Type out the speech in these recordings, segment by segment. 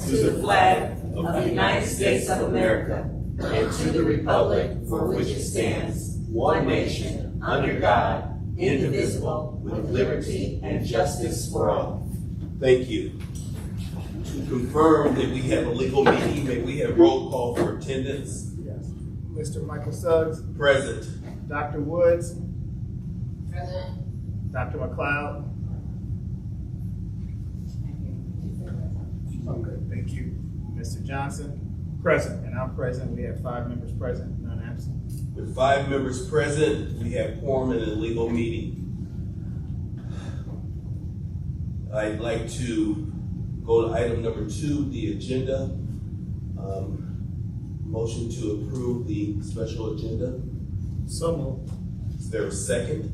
to the flag of the United States of America and to the republic for which it stands, one nation, under God, indivisible, with liberty and justice for all. Thank you. To confirm that we have a legal meeting, may we have roll call for attendance? Yes. Mr. Michael Suggs. Present. Dr. Woods. Present. Dr. McCullough. Okay, thank you. Mr. Johnson. Present, and I'm present. We have 5 members present, none absent. With 5 members present, we have quorum in a legal meeting. I'd like to go to item number 2, the agenda. Motion to approve the special agenda. So moved. Is there a second?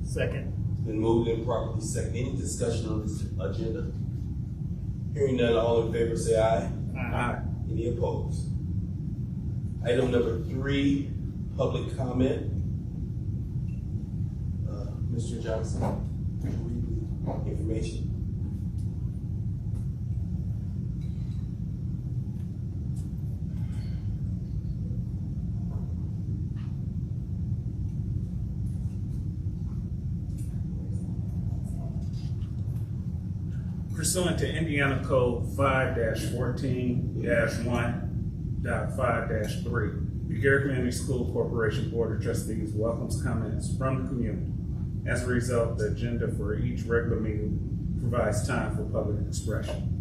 Second. It's been moved and properly second. Any discussion on this agenda? Hearing none, all in favor say aye. Aye. Any opposed? Item number 3, public comment. Mr. Johnson, read the information. Pursuant to Indiana Code 5-14-1.5-3, the Gary Community School Corporation Board of Trustees welcomes comments from the community. As a result, the agenda for each regular meeting provides time for public expression.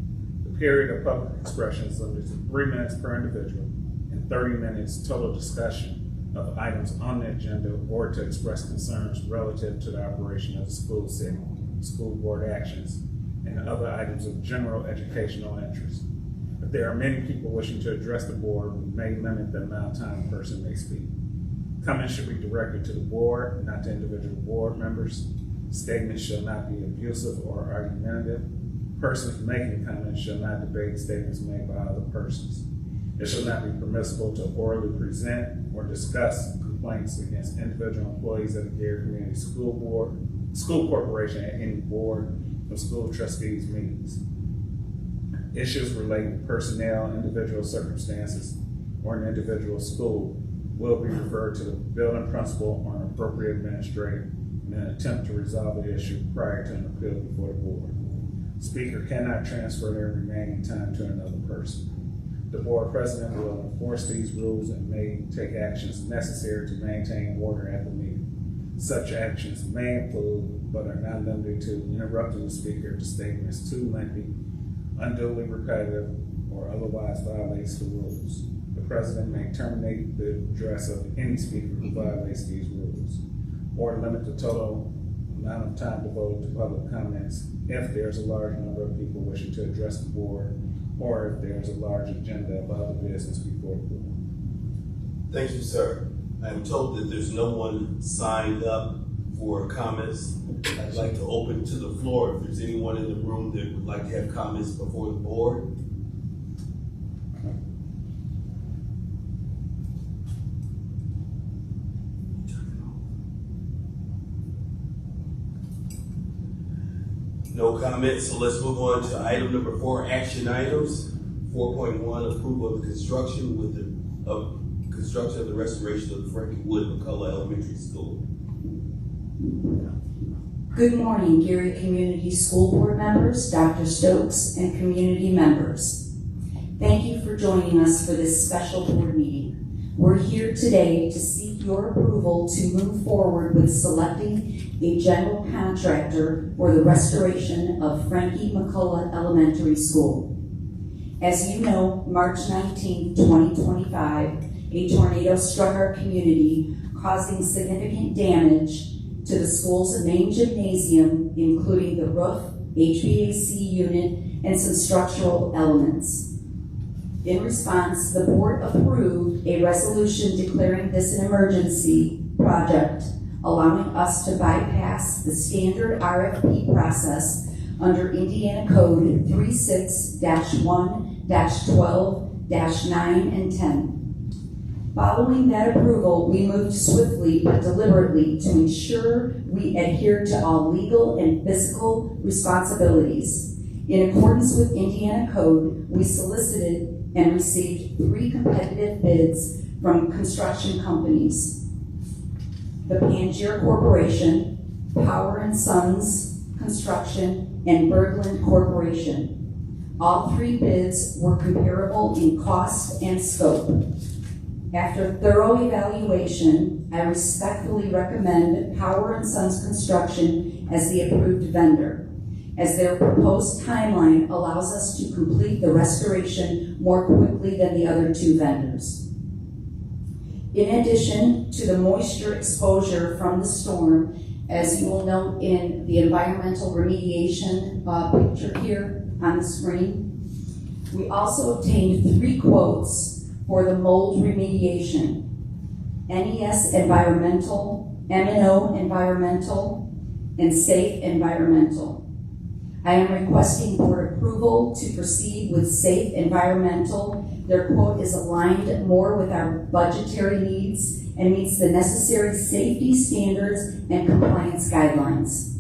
The period of public expression is limited to 3 minutes per individual and 30 minutes total discussion of items on the agenda or to express concerns relative to the operation of the school setting, school board actions, and other items of general educational interest. If there are many people wishing to address the board, we may limit the amount of time a person may speak. Comments should be directed to the board, not to individual board members. Statements shall not be abusive or argumentative. Persons making comments shall not debate statements made by other persons. It shall not be permissible to orally present or discuss complaints against individual employees of the Gary Community School Corporation at any board of school trustees meetings. Issues relating to personnel, individual circumstances, or an individual school will be referred to the building principal or an appropriate administrator in an attempt to resolve the issue prior to an appeal before the board. Speaker cannot transfer their remaining time to another person. The board president will enforce these rules and may take actions necessary to maintain order at the meeting. Such actions may include, but are not limited to, interrupting the speaker if the statement is too lengthy, unduly repetitive, or otherwise violates the rules. The president may terminate the address of any speaker who violates these rules, or limit the total amount of time devoted to public comments if there's a large number of people wishing to address the board, or if there's a large agenda of other business before the board. Thank you, sir. I'm told that there's no one signed up for comments. I'd like to open to the floor if there's anyone in the room that would like to have comments before the board. No comments, so let's move on to item number 4, action items. 4.1, approval of the construction of the restoration of the Frankie Wood McCullough Elementary School. Good morning, Gary Community School Board members, Dr. Stokes, and community members. Thank you for joining us for this special board meeting. We're here today to seek your approval to move forward with selecting a general contractor for the restoration of Frankie McCullough Elementary School. As you know, March 19, 2025, a tornado struck our community, causing significant damage to the school's main gymnasium, including the roof, HVAC unit, and some structural elements. In response, the board approved a resolution declaring this an emergency project, allowing us to bypass the standard RFP process under Indiana Code 36-1-12-9 and 10. Following that approval, we moved swiftly but deliberately to ensure we adhere to all legal and physical responsibilities. In accordance with Indiana Code, we solicited and received 3 competitive bids from construction companies: the Pangier Corporation, Power and Sons Construction, and Berglund Corporation. All 3 bids were comparable in cost and scope. After thorough evaluation, I respectfully recommend Power and Sons Construction as the approved vendor, as their proposed timeline allows us to complete the restoration more quickly than the other 2 vendors. In addition to the moisture exposure from the storm, as you will note in the environmental remediation picture here on the screen, we also obtained 3 quotes for the mold remediation: NES Environmental, M&O Environmental, and Safe Environmental. I am requesting board approval to proceed with Safe Environmental. Their quote is aligned more with our budgetary needs and meets the necessary safety standards and compliance guidelines.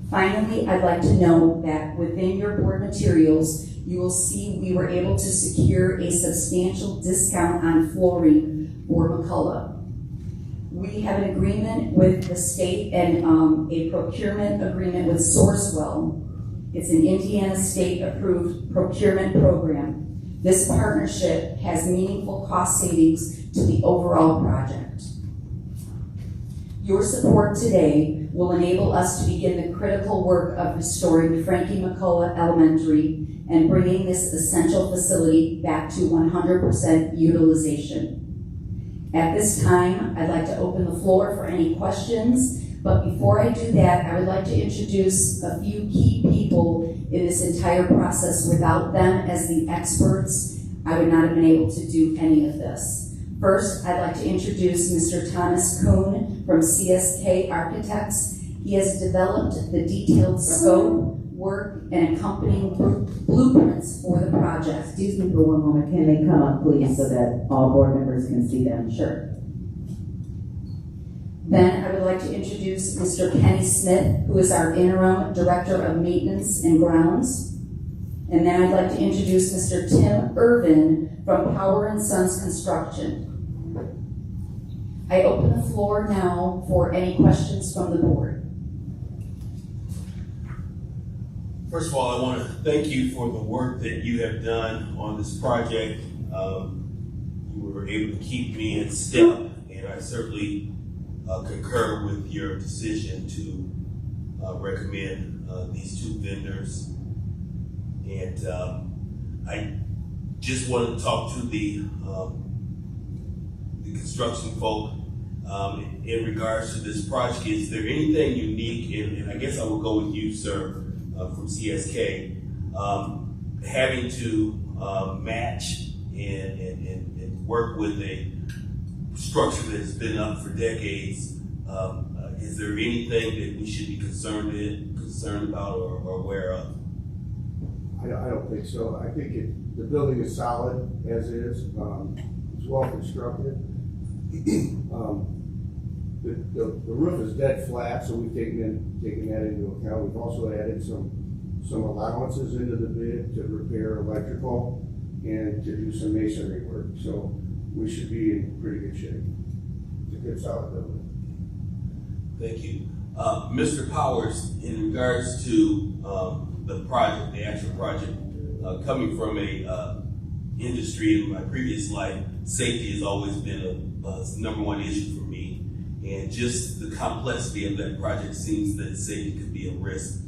Finally, I'd like to note that within your board materials, you will see we were able to secure a substantial discount on flooring for McCullough. We have an agreement with the state and a procurement agreement with Sourcewell. It's an Indiana state approved procurement program. This partnership has meaningful cost savings to the overall project. Your support today will enable us to begin the critical work of restoring Frankie McCullough Elementary and bringing this essential facility back to 100% utilization. At this time, I'd like to open the floor for any questions, but before I do that, I would like to introduce a few key people in this entire process. Without them as the experts, I would not have been able to do any of this. First, I'd like to introduce Mr. Thomas Kuhn from CSK Architects. He has developed the detailed scope, work, and accompanying blueprints for the project. Excuse me for one moment. Can they come up, please, so that all board members can see them? Sure. Then I would like to introduce Mr. Kenny Smith, who is our interim director of maintenance and grounds. And then I'd like to introduce Mr. Tim Irvin from Power and Sons Construction. I open the floor now for any questions from the board. First of all, I want to thank you for the work that you have done on this project. You were able to keep me in step, and I certainly concur with your decision to recommend these 2 vendors. And I just wanted to talk to the construction folk in regards to this project. Is there anything unique, and I guess I will go with you, sir, from CSK, having to match and work with a structure that has been up for decades? Is there anything that we should be concerned about or aware of? I don't think so. I think the building is solid as is. It's well constructed. The roof is dead flat, so we've taken that into account. We've also added some allowances into the bid to repair electrical and to do some masonry work. So we should be in pretty good shape. It's a good solid building. Thank you. Mr. Powers, in regards to the project, the actual project, coming from a industry in my previous life, safety has always been a #1 issue for me. And just the complexity of that project seems that safety could be a risk.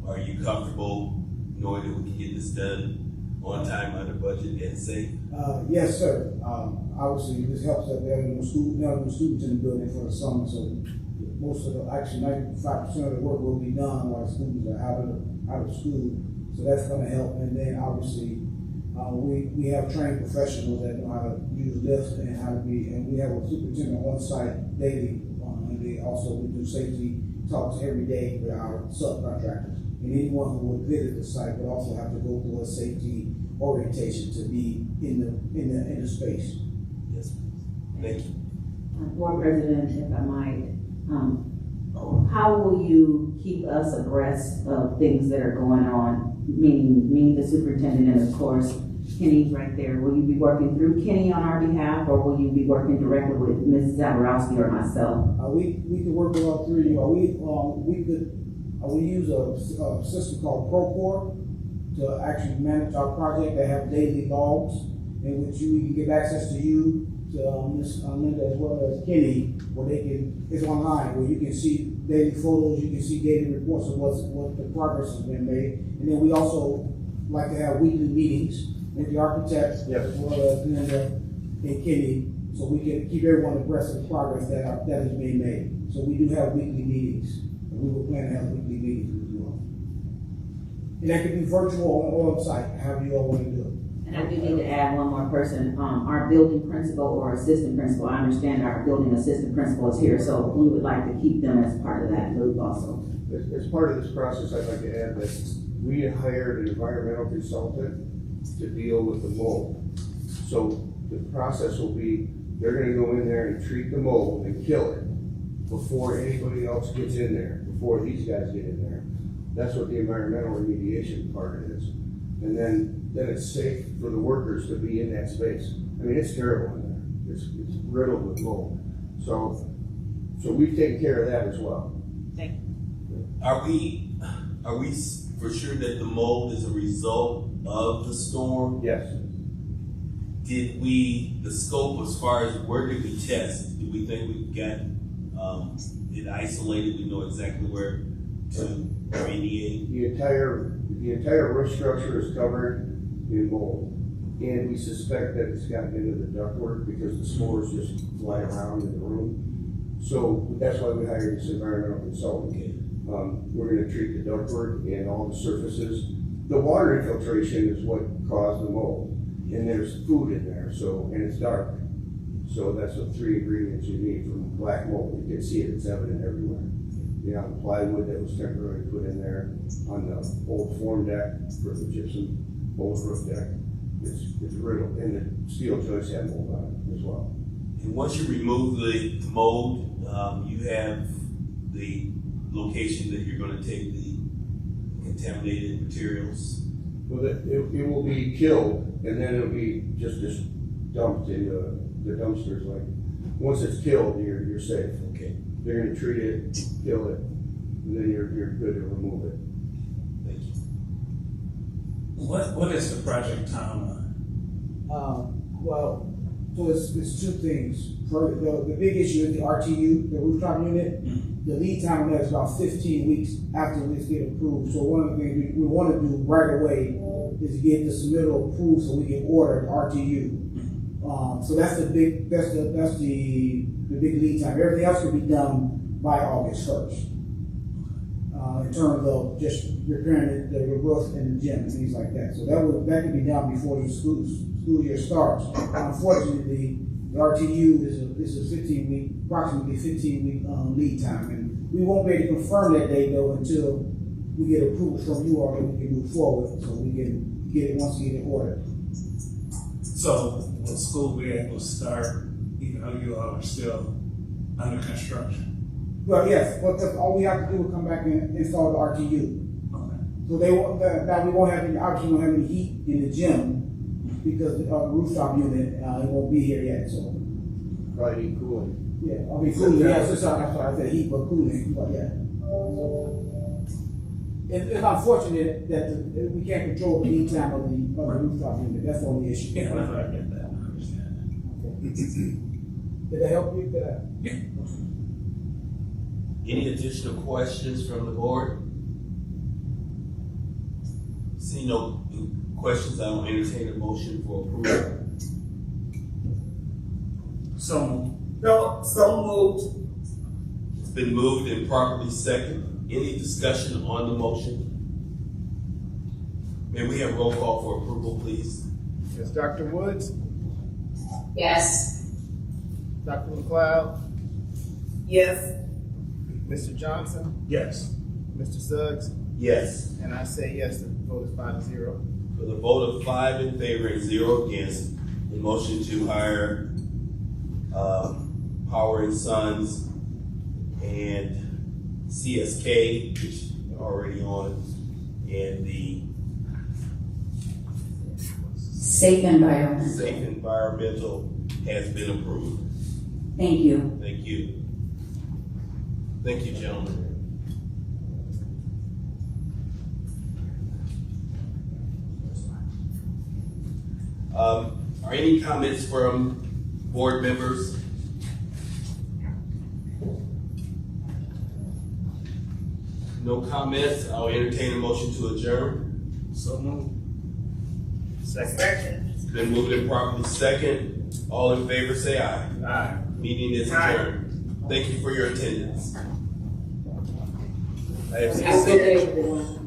Are you comfortable knowing that we can get this done on time, under budget, and safe? Yes, sir. Obviously, this helps that there are no students in the building for the summer, so most of the, actually 95% of the work will be done while the students are out of school. So that's going to help. And then obviously, we have trained professionals that know how to use lifts and how to be, and we have a superintendent on site daily. And they also we do safety talks every day with our subcontractors. And anyone who would visit the site would also have to go through a safety orientation to be in the space. Yes, thank you. Board President, if I might, How will you keep us abreast of things that are going on? Meaning me, the superintendent, and of course, Kenny's right there. Will you be working through Kenny on our behalf, or will you be working directly with Mrs. Zaborowski or myself? We could work with all three. We use a system called Procore to actually manage our project. They have daily logs in which we can give access to you, to Ms. Linda, as well as Kenny, where it's online, where you can see daily photos, you can see daily reports of what the progress has been made. And then we also like to have weekly meetings with the architects, Yes. as well as Linda and Kenny, so we can keep everyone abreast of the progress that is being made. So we do have weekly meetings, and we will plan to have weekly meetings as well. And that could be virtual or on site, however you all want to do it. And I do need to add one more person, our building principal or assistant principal. I understand our building assistant principal is here, so we would like to keep them as part of that loop also. As part of this process, I'd like to add that we hired an environmental consultant to deal with the mold. So the process will be, they're gonna go in there and treat the mold and kill it before anybody else gets in there, before these guys get in there. That's what the environmental remediation part is. And then it's safe for the workers to be in that space. I mean, it's terrible in there. It's riddled with mold. So we've taken care of that as well. Are we for sure that the mold is a result of the storm? Yes. Did we, the scope as far as where did we test? Do we think we got it isolated? We know exactly where to remediate? The entire roof structure is covered in mold. And we suspect that it's gotten into the ductwork because the spores just fly around in the room. So that's why we hired this environmental consultant. Okay. We're gonna treat the ductwork and all the surfaces. The water infiltration is what caused the mold. And there's food in there, and it's dark. So that's the three ingredients you need from black mold. You can see it, it's evident everywhere. You know, the plywood that was temporarily put in there on the old form deck for the gypsum, old roof deck. It's riddled, and the steel joists have mold on it as well. And once you remove the mold, you have the location that you're gonna take the contaminated materials. Well, it will be killed, and then it'll be just dumped in the dumpsters. Like, once it's killed, you're safe. Okay. They're gonna treat it, kill it, and then you're good to remove it. Thank you. What is the project timeline? Well, so it's two things. The big issue is the RTU, the rooftop unit. The lead time on that is about 15 weeks after this get approved. So one of the things we want to do right away is get the submittal approved so we can order the RTU. So that's the big big lead time. Everything else can be done by August 1st. In terms of just repairing the roof and the gym and things like that. So that can be done before the school year starts. Unfortunately, the RTU is a 15-week, approximately 15-week lead time, and we won't be able to confirm that date though until we get approval from you all that we can move forward, so we can get it once we get it ordered. So will school be able to start, even though you all are still under construction? Well, yes, but all we have to do is come back and install the RTU. Okay. So now we won't have any, obviously we won't have any heat in the gym because the rooftop unit, it won't be here yet, so. Probably need cooling. Yeah, I mean, cooling, yes, that's why I said heat, but cooling, but yeah. It's unfortunate that we can't control the lead time of the rooftop unit, that's the only issue. Yeah, I get that, I understand that. Did that help you? Yeah. Any additional questions from the board? See no questions, I will entertain a motion for approval. So moved. It's been moved and properly second. Any discussion on the motion? May we have roll call for approval, please? Yes, Dr. Woods, Yes. Dr. McCullough, Yes. Mr. Johnson, Yes. Mr. Suggs, Yes. and I say yes, the vote is 5-0. With a vote of 5 in favor and 0 against, the motion to hire Power and Sons and CSK, which are already on, and the Safe environment. Safe Environmental has been approved. Thank you. Thank you. Thank you, gentlemen. Are any comments from board members? No comments. I'll entertain a motion to adjourn. So moved. Second. It's been moved and properly second. All in favor, say aye. Aye. Meeting is adjourned. Thank you for your attendance. I have Have a good day, everyone.